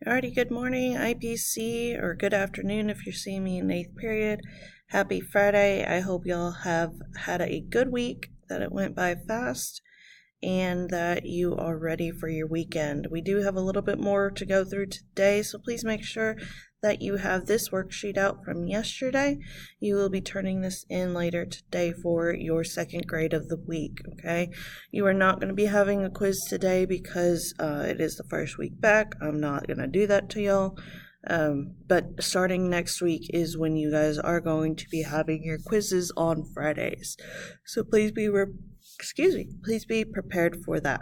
Alrighty, good morning, IPC, or good afternoon if you're seeing me in 8th period. Happy Friday. I hope y'all have had a good week, that it went by fast, and that you are ready for your weekend. We do have a little bit more to go through today, so please make sure that you have this worksheet out from yesterday. You will be turning this in later today for your second grade of the week, okay? You are not going to be having a quiz today because it is the first week back. I'm not going to do that to y'all. But starting next week is when you guys are going to be having your quizzes on Fridays. So please be please be prepared for that.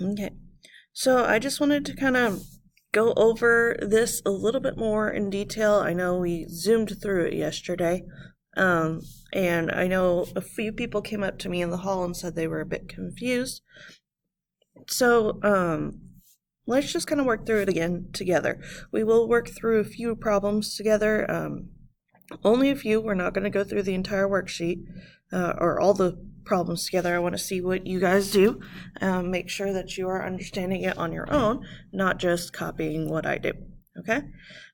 Okay. So I just wanted to kind of go over this a little bit more in detail. I know we zoomed through it yesterday, and I know a few people came up to me in the hall and said they were a bit confused. So let's just kind of work through it again together. We will work through a few problems together, only a few. We're not going to go through the entire worksheet or all the problems together. I want to see what you guys do. Make sure that you are understanding it on your own, not just copying what I do. Okay,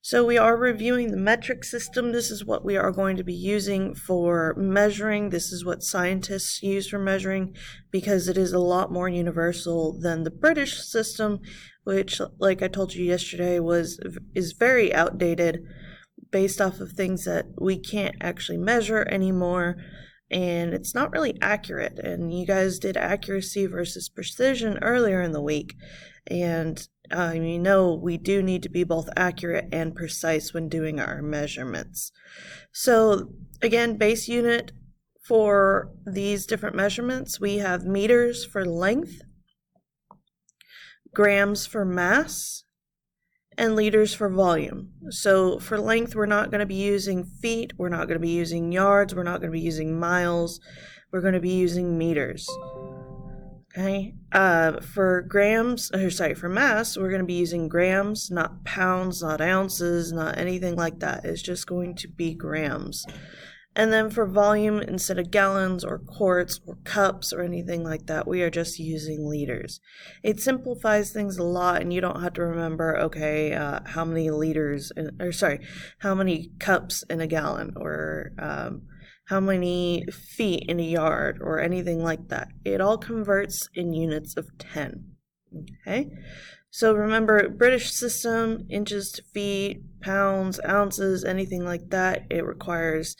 so we are reviewing the metric system. This is what we are going to be using for measuring. This is what scientists use for measuring because it is a lot more universal than the British system, which, like I told you yesterday, is very outdated, based off of things that we can't actually measure anymore. And it's not really accurate. And you guys did accuracy versus precision earlier in the week. And we do need to be both accurate and precise when doing our measurements. So again, base unit for these different measurements, we have meters for length, grams for mass, and liters for volume. So for length, we're not going to be using feet, we're not going to be using yards, we're not going to be using miles, we're going to be using meters. Okay, for mass, we're going to be using grams, not pounds, not ounces, not anything like that. It's just going to be grams. And then for volume, instead of gallons or quarts or cups or anything like that, we are just using liters. It simplifies things a lot, and you don't have to remember, okay, how many cups in a gallon, or how many feet in a yard, or anything like that. It all converts in units of 10. Okay, so remember, British system, inches to feet, pounds, ounces, anything like that, it requires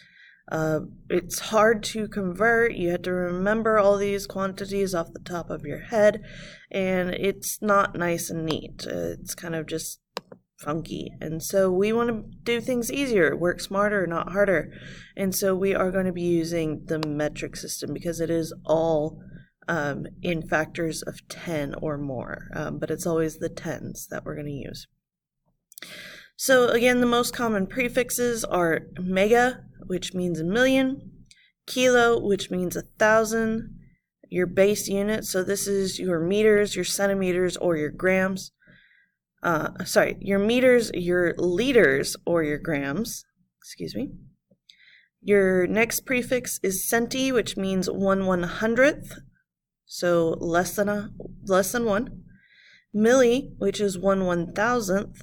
it's hard to convert. You have to remember all these quantities off the top of your head, and it's not nice and neat. It's kind of just funky. And so we want to do things easier, work smarter, not harder. And so we are going to be using the metric system because it is all in factors of 10 or more, but it's always the tens that we're going to use. So again, the most common prefixes are mega, which means a million, kilo, which means 1,000, your base unit, so this is your meters, your centimeters, or your grams. Your meters, your liters, or your grams, Your next prefix is centi, which means 1/100th, so less than 1. Milli, which is 1/1000th.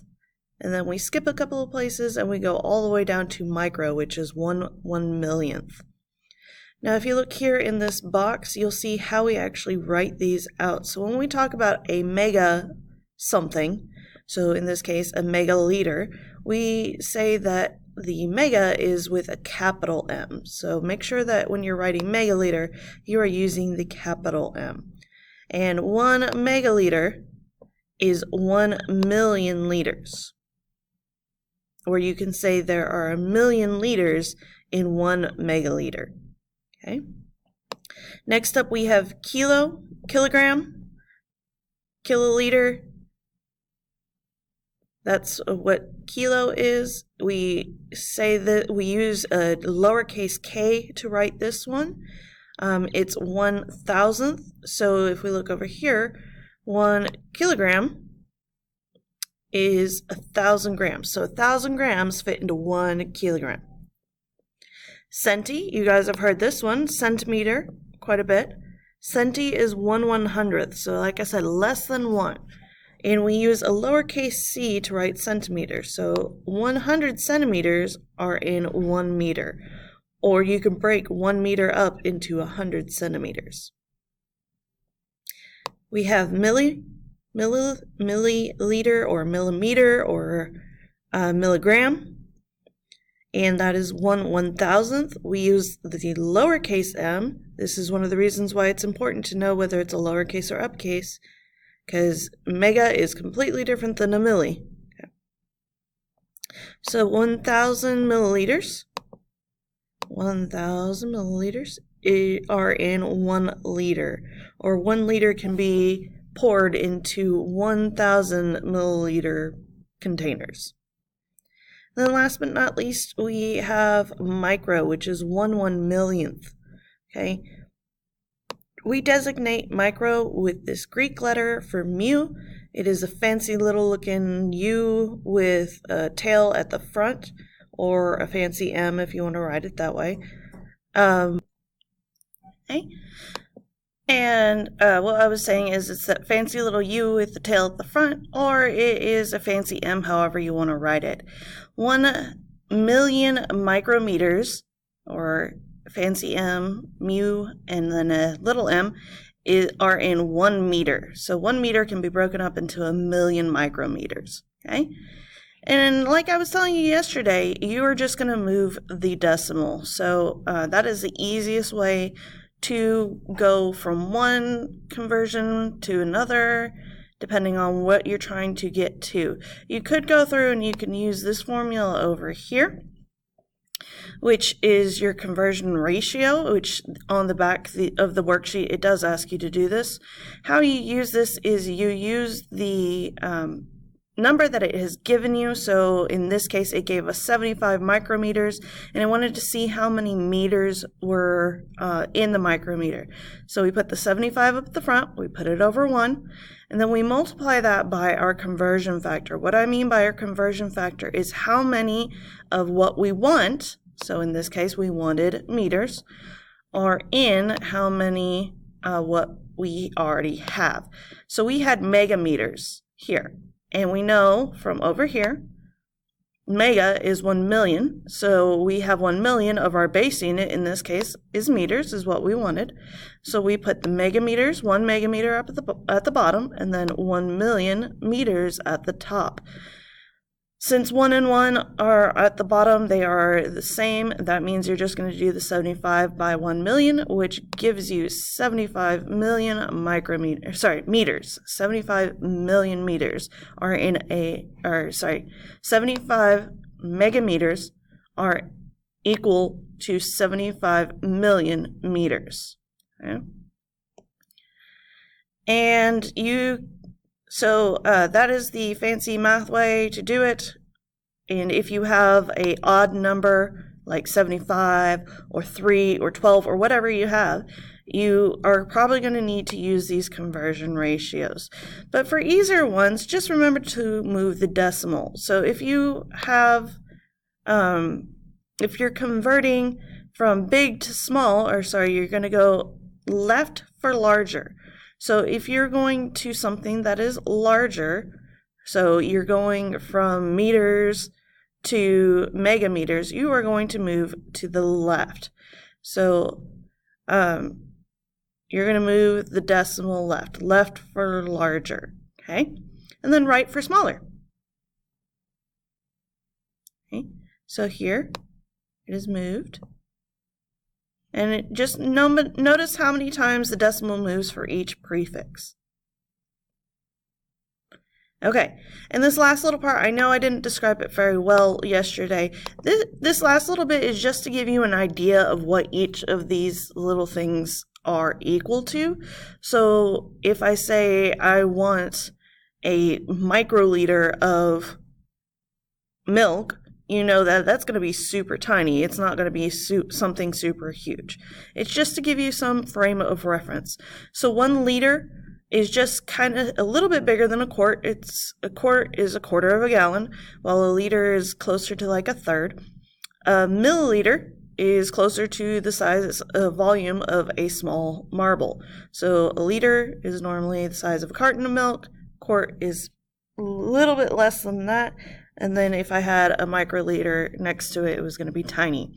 And then we skip a couple of places and we go all the way down to micro, which is 1/1,000,000th. Now, if you look here in this box, you'll see how we actually write these out. So when we talk about a mega something, so in this case, a megaliter, we say that the mega is with a capital M. So make sure that when you're writing megaliter, you are using the capital M. And 1 megaliter is 1 million liters. Or you can say there are 1 million liters in 1 megaliter. Okay. Next up we have kilogram, kiloliter. That's what kilo is. We say that we use a lowercase k to write this one. It's 1,000th. So if we look over here, 1 kilogram is 1,000 grams. So 1,000 grams fit into 1 kilogram. Centi, you guys have heard this one, centimeter, quite a bit. Centi is 1/100th. So like I said, less than 1. And we use a lowercase c to write centimeters. So 100 centimeters are in 1 meter. Or you can break 1 meter up into 100 centimeters. We have milliliter or millimeter or milligram. And that is 1/1000th. We use the lowercase m. This is one of the reasons why it's important to know whether it's a lowercase or uppercase, because mega is completely different than a milli. Okay. So 1,000 milliliters. 1,000 milliliters are in 1 liter, or 1 liter can be poured into 1,000 milliliter containers. Then last but not least, we have micro, which is 1/1,000,000th. Okay. We designate micro with this Greek letter for mu. It is a fancy little looking U with a tail at the front, or a fancy M if you want to write it that way. Okay. And what I was saying is it's that fancy little U with the tail at the front, or it is a fancy M, however you want to write it. 1,000,000 micrometers, or fancy M, mu, and then a little m, are in 1 meter. So 1 meter can be broken up into 1,000,000 micrometers. Okay. And like I was telling you yesterday, you are just going to move the decimal. So that is the easiest way to go from one conversion to another, depending on what you're trying to get to. You could go through and you can use this formula over here, which is your conversion ratio, which on the back of the worksheet, it does ask you to do this. How you use this is you use the number that it has given you. So in this case, it gave us 75 micrometers, and I wanted to see how many meters were in the micrometer. So we put the 75 up at the front, we put it over 1, and then we multiply that by our conversion factor. What I mean by our conversion factor is how many of what we want, so in this case we wanted meters, are in how many what we already have. So we had megameters here. And we know from over here, mega is 1,000,000. So we have 1,000,000 of our base unit, in this case, is meters, is what we wanted. So we put the megameters, 1 megameter up at the bottom, and then 1,000,000 meters at the top. Since 1 and 1 are at the bottom, they are the same. That means you're just going to do the 75 by 1,000,000, which gives you 75 million meters. 75 million meters are in 75 megameters are equal to 75 million meters. Okay? And so that is the fancy math way to do it. And if you have an odd number like 75 or 3 or 12 or whatever you have, you are probably going to need to use these conversion ratios. But for easier ones, just remember to move the decimal. So if you have, if you're converting from big to small, you're going to go left for larger. So if you're going to something that is larger, so you're going from meters to megameters, you are going to move to the left. So you're going to move the decimal left for larger, okay? And then right for smaller. Okay, so here it is moved. And just notice how many times the decimal moves for each prefix. Okay, and this last little part, I know I didn't describe it very well yesterday. This last little bit is just to give you an idea of what each of these little things are equal to. So if I say I want a microliter of milk, you know that that's going to be super tiny. It's not going to be something super huge. It's just to give you some frame of reference. So 1 liter is just kind of a little bit bigger than a quart. A quart is a quarter of a gallon, while a liter is closer to like a third. A milliliter is closer to the size volume of a small marble. So a liter is normally the size of a carton of milk. Quart is little bit less than that. And then if I had a microliter next to it, it was going to be tiny.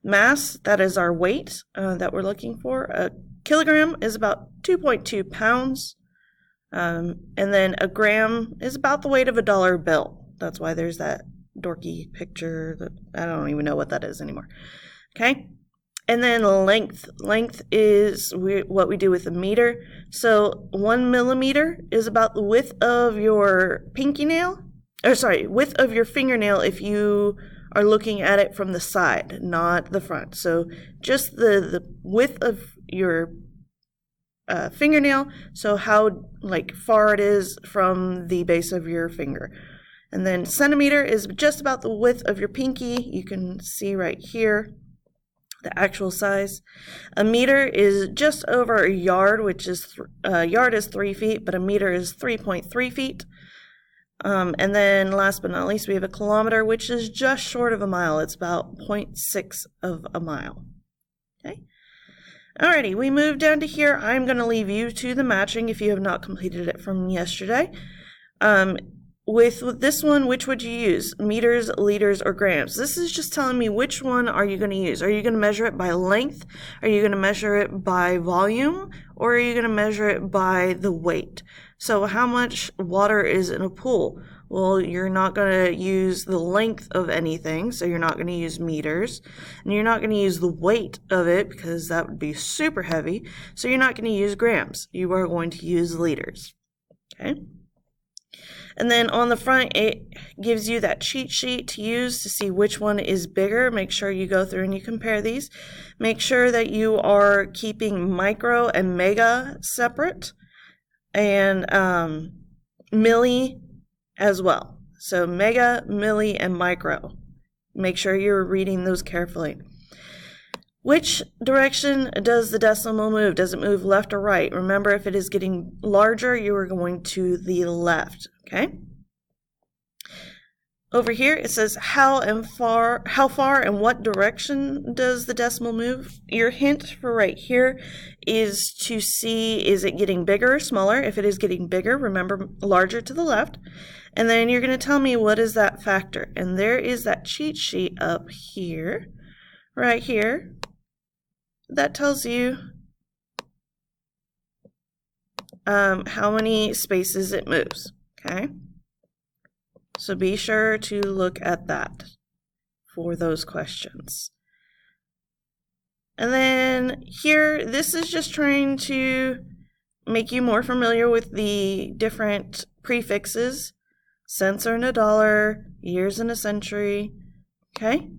Mass, that is our weight that we're looking for. A kilogram is about 2.2 pounds. And then a gram is about the weight of a $1 bill. That's why there's that dorky picture that I don't even know what that is anymore. Okay. And then length. Length is what we do with a meter. So 1 millimeter is about the width of your pinky nail. Width of your fingernail if you are looking at it from the side, not the front. So just the width of your fingernail, so how far it is from the base of your finger. And then centimeter is just about the width of your pinky. You can see right here the actual size. A meter is just over a yard, which is yard is 3 feet, but a meter is 3.3 feet. And then last but not least, we have a kilometer, which is just short of a mile. It's about 0.6 of a mile. Okay. Alrighty, we move down to here. I'm going to leave you to the matching if you have not completed it from yesterday. With this one, which would you use? Meters, liters, or grams? This is just telling me which one are you going to use. Are you going to measure it by length? Are you going to measure it by volume? Or are you going to measure it by the weight? So how much water is in a pool? Well, you're not going to use the length of anything, so you're not going to use meters. And you're not going to use the weight of it because that would be super heavy. So you're not going to use grams. You are going to use liters. Okay? And then on the front, it gives you that cheat sheet to use to see which one is bigger. Make sure you go through and you compare these. Make sure that you are keeping micro and mega separate, and milli as well. So mega, milli, and micro. Make sure you're reading those carefully. Which direction does the decimal move? Does it move left or right? Remember, if it is getting larger, you are going to the left. Okay. Over here, it says how far and what direction does the decimal move? Your hint for right here is to see, is it getting bigger or smaller? If it is getting bigger, remember larger to the left. And then you're going to tell me what is that factor. And there is that cheat sheet up here, right here, that tells you how many spaces it moves. Okay. So be sure to look at that for those questions. And then here, this is just trying to make you more familiar with the different prefixes. Cents are in a dollar, years in a century. Okay?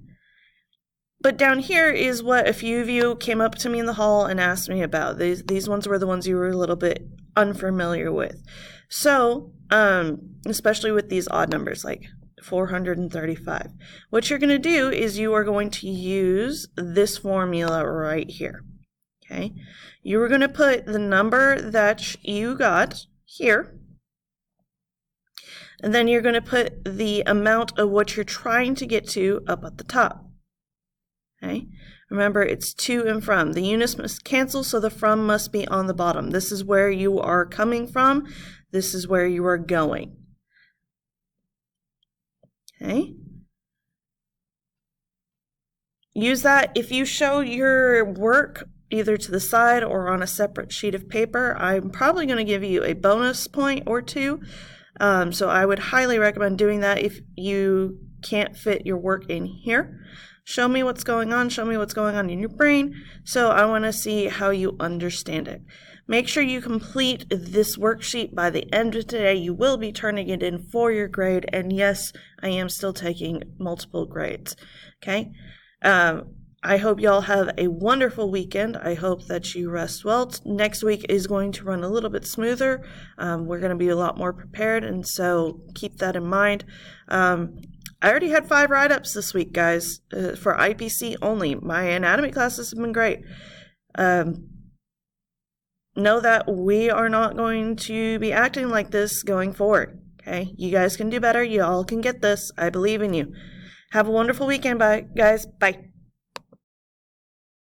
But down here is what a few of you came up to me in the hall and asked me about. These ones were the ones you were a little bit unfamiliar with. So, especially with these odd numbers like 435. What you're going to do is you are going to use this formula right here. Okay? You are going to put the number that you got here, and then you're going to put the amount of what you're trying to get to up at the top. Okay? Remember, it's to and from. The units must cancel, so the from must be on the bottom. This is where you are coming from. This is where you are going. Okay? Use that. If you show your work either to the side or on a separate sheet of paper, I'm probably going to give you a bonus point or two. So I would highly recommend doing that if you can't fit your work in here. Show me what's going on. Show me what's going on in your brain. So I want to see how you understand it. Make sure you complete this worksheet by the end of today. You will be turning it in for your grade. And yes, I am still taking multiple grades. Okay. I hope y'all have a wonderful weekend. I hope that you rest well. Next week is going to run a little bit smoother. We're going to be a lot more prepared. And so keep that in mind. I already had 5 write-ups this week, guys, for IPC only. My anatomy classes have been great. Know that we are not going to be acting like this going forward, okay? You guys can do better. You all can get this. I believe in you. Have a wonderful weekend, bye, guys. Bye.